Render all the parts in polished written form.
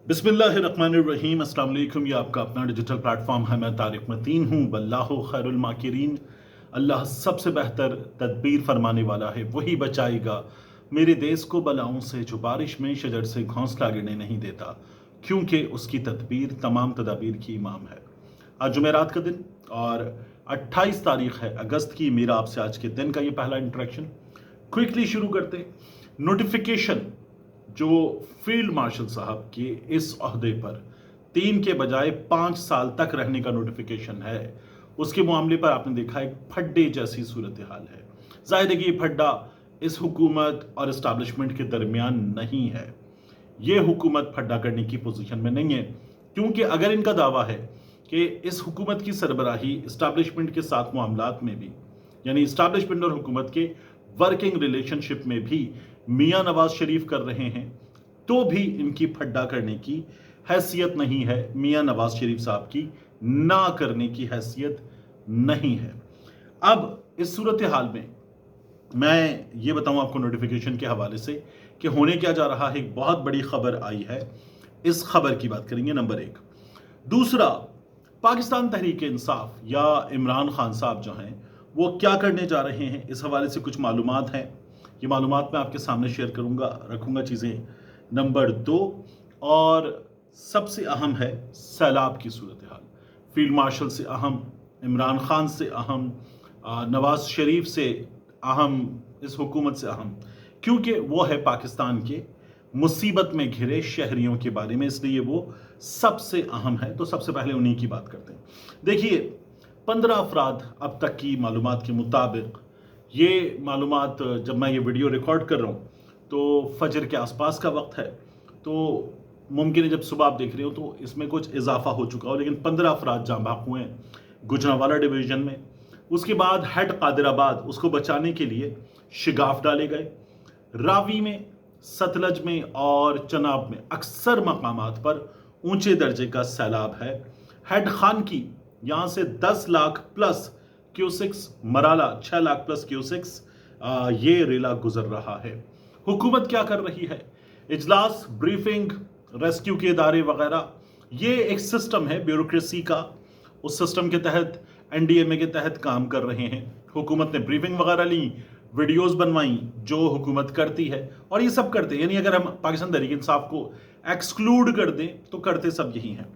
बिस्मिल्लाहिर्रहमानिर्रहीम। अस्सलाम वालेकुम। ये आपका अपना डिजिटल प्लेटफॉर्म है। मैं तारिक मतीन हूँ। वल्लाहु खैरुल माकिरीन। अल्लाह सबसे बेहतर तदबीर फरमाने वाला है, वही बचाएगा मेरे देश को बलाओं से, जो बारिश में शजर से घोंसला गिरने नहीं देता, क्योंकि उसकी तदबीर तमाम तदाबीर की इमाम है। आज जुमेरात का दिन और 28 तारीख है अगस्त की। मेरा आपसे आज के दिन का ये पहला इंटरेक्शन। क्विकली शुरू करते हैं। नोटिफिकेशन जो फील्ड मार्शल साहब के इस ओहदे पर 3 के बजाय 5 साल तक रहने का नोटिफिकेशन है, उसके मामले पर आपने देखा एक फड्डे जैसी सूरत हाल है। जाहिर है कि ये फड्डा इस हुकूमत और इस्टेब्लिशमेंट के दरमियान नहीं है। ये हुकूमत फड्डा करने की पोजीशन में नहीं है, क्योंकि अगर इनका दावा है कि इस हुकूमत की सरबराही इस्टेब्लिशमेंट के साथ मामलात में भी, यानी इस्टेब्लिशमेंट और हुकूमत के वर्किंग रिलेशनशिप में भी मियां नवाज शरीफ कर रहे हैं, तो भी इनकी फड्डा करने की हैसियत नहीं है। मियां नवाज शरीफ साहब की ना करने की हैसियत नहीं है। अब इस सूरत हाल में मैं ये बताऊं आपको नोटिफिकेशन के हवाले से कि होने क्या जा रहा है। एक बहुत बड़ी खबर आई है, इस खबर की बात करेंगे, नंबर 1। दूसरा, पाकिस्तान तहरीक इंसाफ या इमरान खान साहब जो हैं वो क्या करने जा रहे हैं, इस हवाले से कुछ मालूमात हैं। ये मालूमात मैं आपके सामने शेयर करूंगा, रखूंगा चीज़ें। नंबर 2, और सबसे अहम है सैलाब की सूरत हाल। फील्ड मार्शल से अहम, इमरान खान से अहम, नवाज शरीफ से अहम, इस हुकूमत से अहम, क्योंकि वो है पाकिस्तान के मुसीबत में घिरे शहरियों के बारे में, इसलिए वो सबसे अहम है। तो सबसे पहले उन्हीं की बात करते हैं। देखिए, 15 अफराद अब तक की मालूमात के मुताबिक, ये मालूमात जब मैं ये वीडियो रिकॉर्ड कर रहा हूँ तो फजर के आसपास का वक्त है, तो मुमकिन है जब सुबह आप देख रहे हो तो इसमें कुछ इजाफा हो चुका हो, लेकिन 15 अफराद जाँ बाक हुए हैं गुजरांवाला डिवीजन में। उसके बाद हेड कादिराबाद, उसको बचाने के लिए शिगाफ डाले गए। रावी में, सतलज में और चनाब में अक्सर मकामात पर ऊंचे दर्जे का सैलाब है। हेड खान की यहाँ से 10 लाख प्लस क्यूसिक्स, मराला 6 लाख प्लस क्यूसिक्स, ये रेला गुजर रहा है। हुकूमत क्या कर रही है? इजलास, ब्रीफिंग, रेस्क्यू के इदारे वगैरह, ये एक सिस्टम है ब्यूरोक्रेसी का। उस सिस्टम के तहत, एनडीएमए के तहत काम कर रहे हैं। हुकूमत ने ब्रीफिंग वगैरह ली, वीडियोस बनवाई, जो हुकूमत करती है, और ये सब करते हैं। यानी अगर हम पाकिस्तान तहरीक इंसाफ को एक्सक्लूड कर दें तो करते सब यही हैं।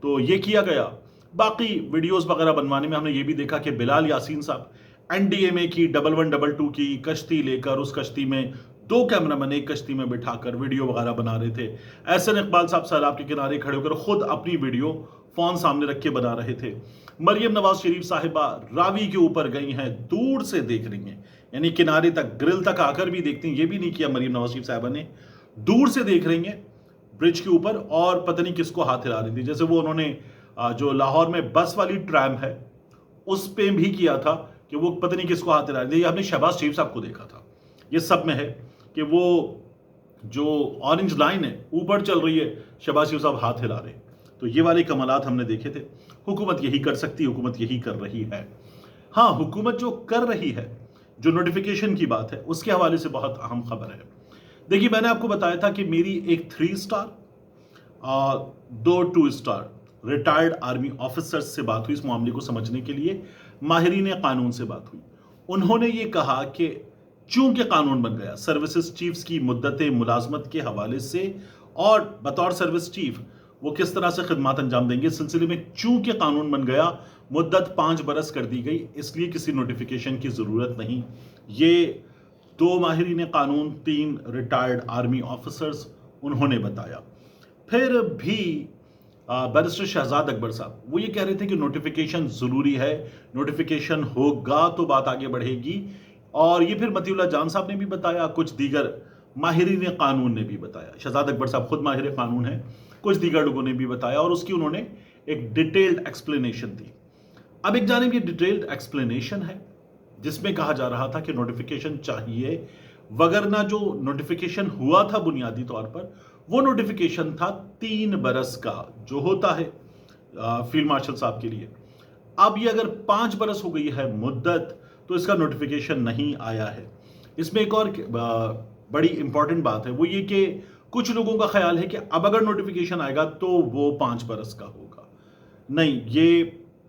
तो ये किया गया। बाकी वीडियोस वगैरह बनवाने में हमने ये भी देखा कि बिलाल यासीन साहब एनडीएमए की 1122 की कश्ती लेकर, उस कश्ती में 2 कैमरामैन एक कश्ती में बिठाकर वीडियो वगैरह बना रहे थे। एहसन इकबाल साहब सैलाब के किनारे खड़े होकर खुद अपनी वीडियो फोन सामने रख के बना रहे थे। मरियम नवाज शरीफ साहिबा रावी के ऊपर गई हैं, दूर से देख रही हैं, यानी किनारे तक, ग्रिल तक आकर भी देखती हैं। ये भी नहीं किया मरियम नवाज शरीफ साहिबा ने, दूर से देख रही हैं ब्रिज के ऊपर, और पता नहीं किसको हाथ हिला रही थी। जैसे वो उन्होंने जो लाहौर में बस वाली ट्रैम है उस पे भी किया था कि वो पता नहीं किसको हाथ हिला रही थी। ये हमने शहबाज शरीफ साहब को देखा था। ये सब में है कि वो जो ऑरेंज लाइन है ऊपर चल रही है, शहबाज शरीफ साहब हाथ हिला रहे। तो ये वाले कमालात हमने देखे थे। हुकूमत यही कर सकती, हुकूमत यही कर रही है। हाँ, हुकूमत जो कर रही है, जो नोटिफिकेशन की बात है, उसके हवाले से बहुत अहम खबर है। देखिए, मैंने आपको बताया था कि मेरी एक 3 star, 2 2 star retired army officers से बात हुई इस मामले को समझने के लिए। माहिरीन कानून से बात हुई। उन्होंने ये कहा कि चूंकि कानून बन गया सर्विसेज चीफ्स की मुद्दत मुलाजमत के हवाले से, और बतौर सर्विस चीफ वो किस तरह से खिदमत अंजाम देंगे, इस सिलसिले में चूंकि कानून बन गया, मुद्दत 5 बरस कर दी गई, इसलिए किसी नोटिफिकेशन की जरूरत नहीं। ये 2 माहिरीन कानून, 3 रिटायर्ड आर्मी ऑफिसर्स, उन्होंने बताया। फिर भी बैरिस्टर शहजाद अकबर साहब वो ये कह रहे थे कि नोटिफिकेशन जरूरी है, नोटिफिकेशन होगा तो बात आगे बढ़ेगी। और ये फिर मतीउल्लाह जान साहब ने भी बताया, कुछ दीगर माहिरीन कानून ने भी बताया। शहजाद अकबर साहब खुद माहिर कानून है, कुछ दीगर लोगों ने भी बताया, और उसकी उन्होंने एक डिटेल्ड एक्सप्लेनेशन दी। अब एक जानिब ये डिटेल्ड एक्सप्लेनेशन है जिसमें कहा जा रहा था कि नोटिफिकेशन चाहिए, वगरना जो नोटिफिकेशन हुआ था बुनियादी तौर पर, वो नोटिफिकेशन था 3 बरस का, जो होता है फील्ड मार्शल साहब के लिए। अब ये अगर 5 बरस हो गई है मुद्दत, तो इसका नोटिफिकेशन नहीं आया है। इसमें एक और बड़ी इंपॉर्टेंट बात है, वो ये कि کچھ لوگوں کا خیال ہے کہ اب اگر نوٹیفیکیشن آئے گا تو وہ 5 برس کا ہوگا. نہیں، یہ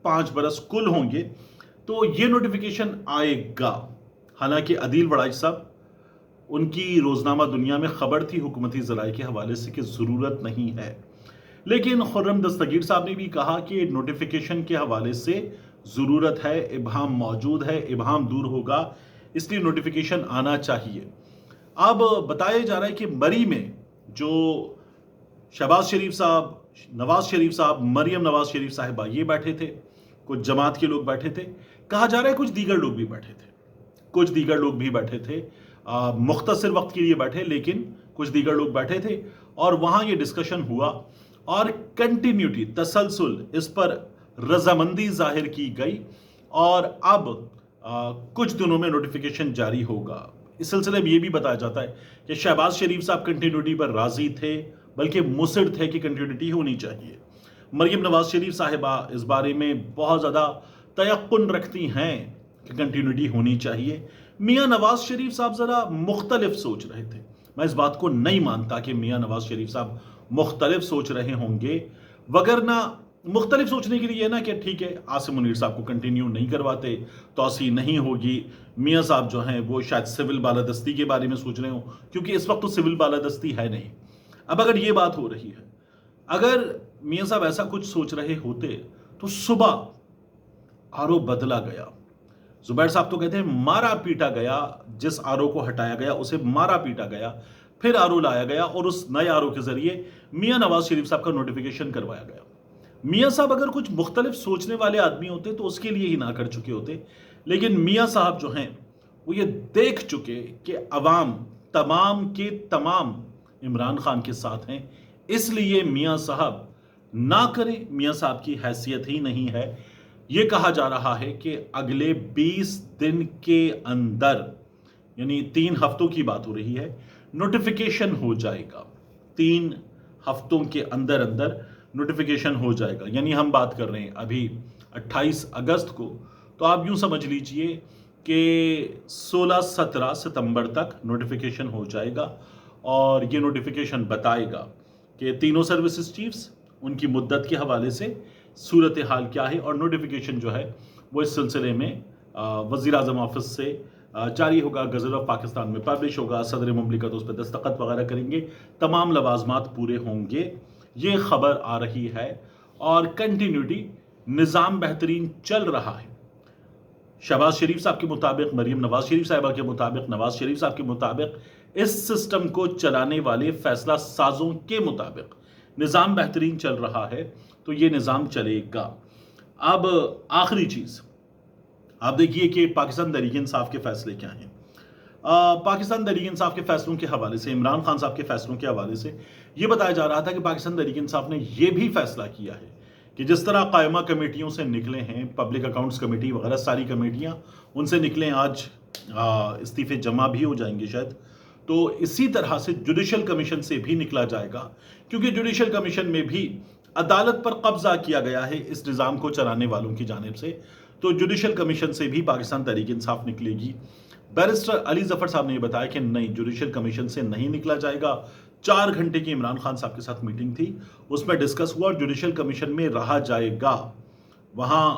5 برس کل ہوں گے. تو یہ نوٹیفیکیشن آئے گا. حالانکہ عدیل وڑائچ صاحب، ان کی روزنامہ دنیا میں خبر تھی حکومتی ذرائع کے حوالے سے کہ ضرورت نہیں ہے، لیکن خرم دستگیر صاحب نے بھی کہا کہ نوٹیفیکیشن کے حوالے سے ضرورت ہے، ابہام موجود ہے، ابہام دور ہوگا، اس لیے نوٹیفیکیشن آنا چاہیے. اب بتایا جا رہا ہے کہ مری میں جو شہباز شریف صاحب، نواز شریف صاحب، مریم نواز شریف صاحبہ یہ بیٹھے تھے، کچھ جماعت کے لوگ بیٹھے تھے، کہا جا رہا ہے کچھ دیگر لوگ بھی بیٹھے تھے، مختصر وقت کے لیے بیٹھے، لیکن کچھ دیگر لوگ بیٹھے تھے اور وہاں یہ ڈسکشن ہوا اور کنٹینیوٹی، تسلسل، اس پر رضامندی ظاہر کی گئی اور اب کچھ دنوں میں نوٹیفیکیشن جاری ہوگا. اس سلسلے میں یہ بھی بتایا جاتا ہے کہ شہباز شریف صاحب کنٹینیوٹی پر راضی تھے، بلکہ مصر تھے کہ کنٹینیوٹی ہونی چاہیے. مریم نواز شریف صاحبہ اس بارے میں بہت زیادہ تیقن رکھتی ہیں کہ کنٹینیوٹی ہونی چاہیے. میاں نواز شریف صاحب ذرا مختلف سوچ رہے تھے. میں اس بات کو نہیں مانتا کہ میاں نواز شریف صاحب مختلف سوچ رہے ہوں گے، وگرنہ مختلف سوچنے کے لیے نا کہ ٹھیک ہے عاصم منیر صاحب کو کنٹینیو نہیں کرواتے، توسیع نہیں ہوگی. میاں صاحب جو ہیں وہ شاید سول بالادستی کے بارے میں سوچ رہے ہوں، کیونکہ اس وقت تو سول بالادستی ہے نہیں. اب اگر یہ بات ہو رہی ہے، اگر میاں صاحب ایسا کچھ سوچ رہے ہوتے تو صبح آرو بدلا گیا. زبیر صاحب تو کہتے ہیں مارا پیٹا گیا، جس آرو کو ہٹایا گیا اسے مارا پیٹا گیا، پھر آرو لایا گیا اور اس نئے آرو کے ذریعے میاں نواز شریف صاحب کا نوٹیفیکیشن کروایا گیا. میاں صاحب اگر کچھ مختلف سوچنے والے آدمی ہوتے تو اس کے لیے ہی نہ کر چکے ہوتے، لیکن میاں صاحب جو ہیں وہ یہ دیکھ چکے کہ عوام تمام کے تمام عمران خان کے ساتھ ہیں، اس لیے میاں صاحب نہ کریں. میاں صاحب کی حیثیت ہی نہیں ہے. یہ کہا جا رہا ہے کہ اگلے 20 دن کے اندر، یعنی 3 ہفتوں کی بات ہو رہی ہے، نوٹیفیکیشن ہو جائے گا. 3 ہفتوں کے اندر نوٹیفیکیشن ہو جائے گا. یعنی ہم بات کر رہے ہیں ابھی 28 اگست کو، تو آپ یوں سمجھ لیجئے کہ 16-17 ستمبر تک نوٹیفیکیشن ہو جائے گا. اور یہ نوٹیفیکیشن بتائے گا کہ تینوں سروسز چیفز، ان کی مدت کے حوالے سے صورتحال کیا ہے، اور نوٹیفیکیشن جو ہے وہ اس سلسلے میں وزیر اعظم آفس سے جاری ہوگا، گزٹ آف پاکستان میں پبلش ہوگا، صدر مملکت اس پہ دستخط وغیرہ کریں گے، تمام لوازمات پورے ہوں گے. یہ خبر آ رہی ہے اور کنٹینیوٹی، نظام بہترین چل رہا ہے. شہباز شریف صاحب کے مطابق، مریم نواز شریف صاحبہ کے مطابق، نواز شریف صاحب کے مطابق، اس سسٹم کو چلانے والے فیصلہ سازوں کے مطابق نظام بہترین چل رہا ہے، تو یہ نظام چلے گا. اب آخری چیز آپ دیکھیے کہ پاکستان تحریک انصاف کے فیصلے کیا ہیں. پاکستان تحریک انصاف کے فیصلوں کے حوالے سے، عمران خان صاحب کے فیصلوں کے حوالے سے یہ بتایا جا رہا تھا کہ پاکستان تحریک انصاف نے یہ بھی فیصلہ کیا ہے کہ جس طرح قائمہ کمیٹیوں سے نکلے ہیں، پبلک اکاؤنٹس کمیٹی وغیرہ ساری کمیٹیاں ان سے نکلیں، آج استعفے جمع بھی ہو جائیں گے شاید، تو اسی طرح سے جوڈیشل کمیشن سے بھی نکلا جائے گا، کیونکہ جوڈیشل کمیشن میں بھی عدالت پر قبضہ کیا گیا ہے اس نظام کو چلانے والوں کی جانب سے، تو جوڈیشل کمیشن سے بھی پاکستان تحریک انصاف نکلے گی. بیرسٹر علی ظفر صاحب نے یہ بتایا کہ نہیں، جوڈیشل کمیشن سے نہیں نکلا جائے گا. 4 گھنٹے کی عمران خان صاحب کے ساتھ میٹنگ تھی، اس میں ڈسکس ہوا اور جوڈیشل کمیشن میں رہا جائے گا. وہاں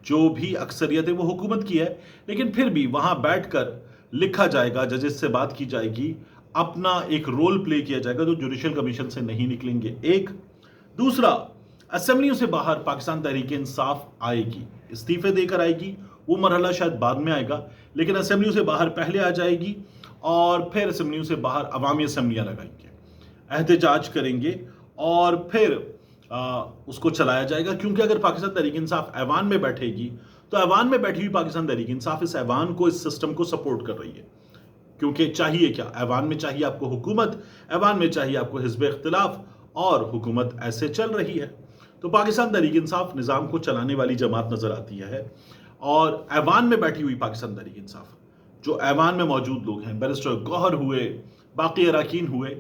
جو بھی اکثریت ہے وہ حکومت کی ہے، لیکن پھر بھی وہاں بیٹھ کر لکھا جائے گا، ججز سے بات کی جائے گی، اپنا ایک رول پلے کیا جائے گا. تو جوڈیشل کمیشن سے نہیں نکلیں گے. ایک دوسرا، اسمبلیوں سے باہر پاکستان تحریک انصاف آئے گی، استعفے دے کر آئے گی. وہ مرحلہ شاید بعد میں آئے گا، لیکن اسمبلیوں سے باہر پہلے آ جائے گی اور پھر اسمبلیوں سے باہر عوامی اسمبلیاں لگائیں گے، احتجاج کریں گے اور پھر اس کو چلایا جائے گا. کیونکہ اگر پاکستان تحریک انصاف ایوان میں بیٹھے گی تو ایوان میں بیٹھی ہوئی پاکستان تحریک انصاف اس ایوان کو، اس سسٹم کو سپورٹ کر رہی ہے. کیونکہ چاہیے کیا، ایوان میں چاہیے آپ کو حکومت، ایوان میں چاہیے آپ کو حزب اختلاف، اور حکومت ایسے چل رہی ہے. تو پاکستان تحریک انصاف نظام کو چلانے والی جماعت نظر آتی ہے. اور ایوان میں بیٹھی ہوئی پاکستان تحریک انصاف، جو ایوان میں موجود لوگ ہیں، بیرسٹر گوہر ہوئے، باقی اراکین ہوئے،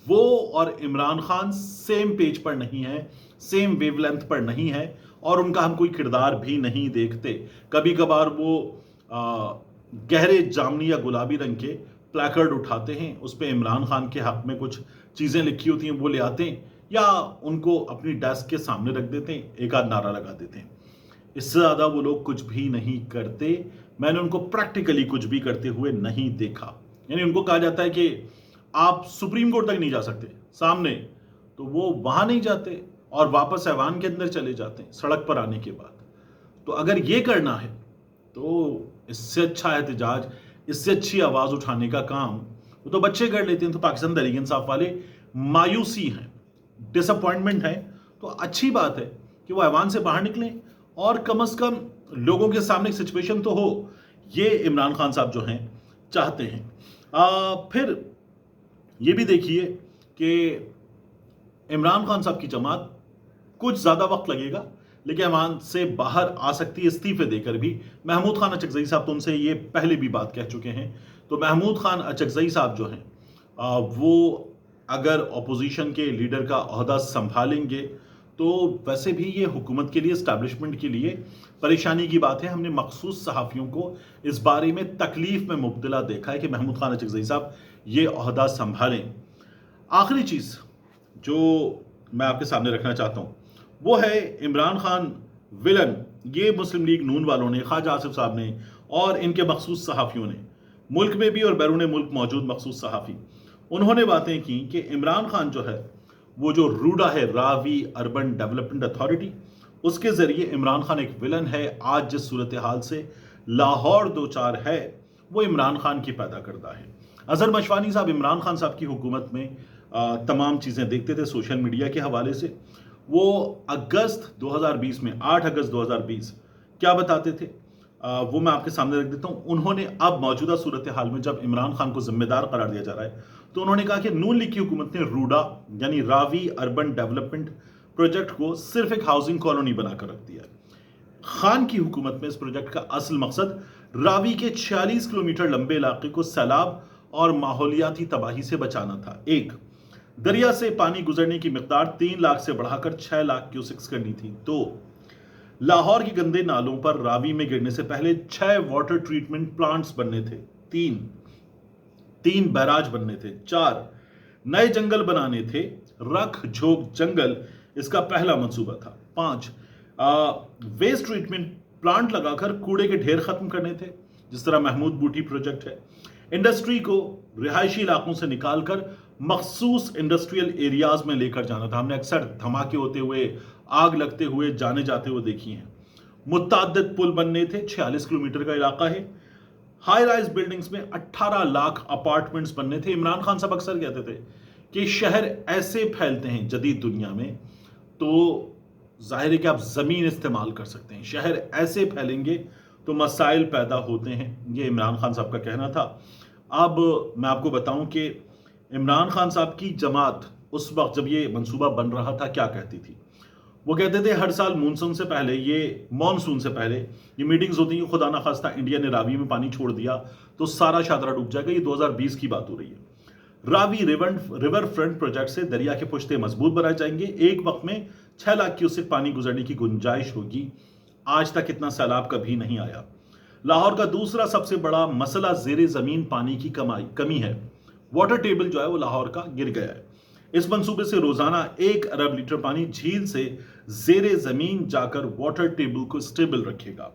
وہ اور عمران خان سیم پیج پر نہیں ہیں، سیم ویو لینتھ پر نہیں ہے، اور ان کا ہم کوئی کردار بھی نہیں دیکھتے. کبھی کبھار وہ گہرے جامنی یا گلابی رنگ کے प्लेकार्ड उठाते हैं, उस पे इमरान खान के हक में कुछ चीज़ें लिखी होती हैं वो ले आते हैं, या उनको अपनी डेस्क के सामने रख देते हैं, एक आध नारा लगा देते हैं। इससे ज़्यादा वो लोग कुछ भी नहीं करते। मैंने उनको प्रैक्टिकली कुछ भी करते हुए नहीं देखा। यानी उनको कहा जाता है कि आप सुप्रीम कोर्ट तक नहीं जा सकते सामने, तो वो वहाँ नहीं जाते और वापस ऐवान के अंदर चले जाते हैं सड़क पर आने के बाद। तो अगर ये करना है तो इससे अच्छा एहतजाज, इससे अच्छी आवाज़ उठाने का काम वो तो बच्चे कर लेते हैं। तो पाकिस्तान तहरीक इंसाफ वाले मायूसी हैं, डिसअपॉइंटमेंट है, तो अच्छी बात है कि वो ऐवान से बाहर निकलें और कम से कम लोगों के सामने एक सिचुएशन तो हो। ये इमरान खान साहब जो हैं चाहते हैं। फिर ये भी देखिए कि इमरान खान साहब की जमात कुछ ज़्यादा वक्त लगेगा लेकिन ऐवान से बाहर आ सकती है इस्तीफे देकर भी। महमूद खान अचकजई साहब तो उनसे ये पहले भी बात कह चुके हैं। तो महमूद खान अचकजई साहब जो हैं वो अगर अपोजिशन के लीडर का ओहदा संभालेंगे तो वैसे भी ये हुकूमत के लिए, इस्टेब्लिशमेंट के लिए परेशानी की बात है। हमने मखसूस सहाफ़ियों को इस बारे में तकलीफ में मुब्तला देखा है कि महमूद खान अचकजई साहब ये ओहदा संभालें। आखिरी चीज़ जो मैं आपके सामने रखना चाहता हूँ वो है इमरान खान विलन। ये मुस्लिम लीग नून वालों ने, ख्वाजा आसिफ साहब ने और इनके मखसूस सहाफ़ियों ने, मुल्क में भी और बैरून मुल्क मौजूद मखसूस सहाफ़ी, उन्होंने बातें की कि इमरान खान जो है वो जो रूडा है, रावी अर्बन डेवलपमेंट अथॉरिटी, उसके ज़रिए इमरान खान एक विलन है। आज जिस सूरत हाल से लाहौर दो चार है वो इमरान खान की पैदा करदा है। अजहर मशवानी साहब इमरान खान साहब की हुकूमत में तमाम चीज़ें देखते थे सोशल मीडिया के हवाले से। वो अगस्त 2020 में 8 अगस्त 2020 क्या बताते थे वो मैं आपके सामने रख देता हूँ। उन्होंने अब मौजूदा सूरत हाल में जब इमरान खान को जिम्मेदार करार दिया जा रहा है तो उन्होंने कहा कि नून लीग की हुकूमत ने रूडा यानी रावी अर्बन डेवलपमेंट प्रोजेक्ट को सिर्फ एक हाउसिंग कॉलोनी बनाकर रख दिया है। खान की हुकूमत में इस प्रोजेक्ट का असल मकसद रावी के 46 किलोमीटर लंबे इलाके को सैलाब और माहौलियाती तबाही से बचाना था। एक, दरिया से पानी गुजरने की मिकदार 3 लाख से बढ़ाकर 6 लाख क्यूसेक्स करनी थी। 2, लाहौर के गंदे नालों पर रावी में गिरने से पहले 6 वाटर ट्रीटमेंट प्लांट्स बनने थे। 3 बैराज बनने थे। 4, नए जंगल बनाने थे। रख झोंक जंगल इसका पहला मंसूबा था। 5, वेस्ट ट्रीटमेंट प्लांट लगाकर कूड़े के ढेर खत्म करने थे, जिस तरह महमूद बूटी प्रोजेक्ट है। इंडस्ट्री को रिहायशी इलाकों से निकालकर मखसूस इंडस्ट्रियल एरियाज में लेकर जाना था। हमने अक्सर धमाके होते हुए, आग लगते हुए, जाने जाते हुए देखी हैं। मुतअद्दिद पुल बनने थे। 46 किलोमीटर का इलाका है। हाई राइज बिल्डिंग्स में 18 लाख अपार्टमेंट्स बनने थे। इमरान खान साहब अक्सर कहते थे कि शहर ऐसे फैलते हैं जदीद दुनिया में तो जाहिर है कि आप जमीन इस्तेमाल कर सकते हैं। शहर ऐसे फैलेंगे तो मसाइल पैदा होते हैं, ये इमरान खान साहब का कहना था। अब मैं आपको बताऊं कि इमरान खान साहब की जमात उस वक्त जब ये मंसूबा बन रहा था क्या कहती थी। वो कहते थे हर साल मानसून से पहले ये मीटिंग्स होती हैं, खुदा ना खास्ता इंडिया ने रावी में पानी छोड़ दिया तो सारा शादरा डूब जाएगा। ये 2020 की बात हो रही है। रावी रिवर फ्रंट प्रोजेक्ट से दरिया के पुश्ते मजबूत बनाए जाएंगे। एक वक्त में 6 लाख क्यूसेक पानी गुजरने की गुंजाइश होगी। आज तक इतना सैलाब कभी नहीं आया। लाहौर का दूसरा सबसे बड़ा मसला जेर जमीन पानी की कमी है। वाटर टेबल जो है वो लाहौर का गिर गया है। इस मंसूबे से रोजाना 1 अरब लीटर पानी झील से जेर जमीन जाकर वाटर टेबल को स्टेबल रखेगा।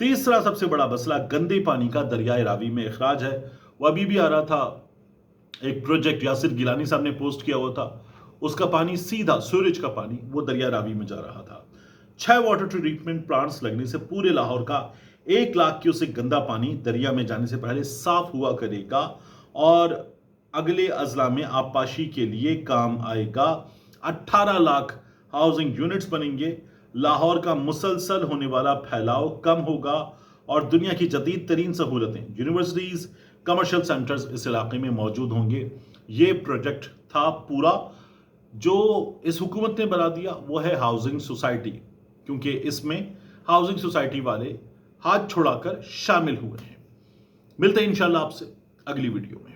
तीसरा सबसे बड़ा मसला गंदे पानी का दरियाए रावी में अखराज है। वो अभी भी आ रहा था, एक प्रोजेक्ट यासिर गिलानी साहब ने पोस्ट किया हुआ था, उसका पानी सीधा सूरज का पानी वो दरिया रावी में जा रहा था। 6 वाटर ट्रीटमेंट प्लांट्स लगने से पूरे लाहौर का 1 लाख क्यूसेक गंदा पानी दरिया में जाने से पहले साफ हुआ करेगा और अगले अजला में आबपाशी के लिए काम आएगा। 18 लाख हाउसिंग यूनिट्स बनेंगे। लाहौर का मुसलसल होने वाला फैलाव कम होगा और दुनिया की जदीद तरीन सहूलतें, यूनिवर्सिटीज, कमर्शियल सेंटर्स इस इलाके में मौजूद होंगे। ये प्रोजेक्ट था पूरा। जो इस हुकूमत ने बना दिया वो है हाउसिंग सोसाइटी, क्योंकि इसमें हाउसिंग सोसाइटी वाले हाथ छुड़ाकर शामिल हुए हैं। मिलते हैं इंशाल्लाह आपसे अगली वीडियो में।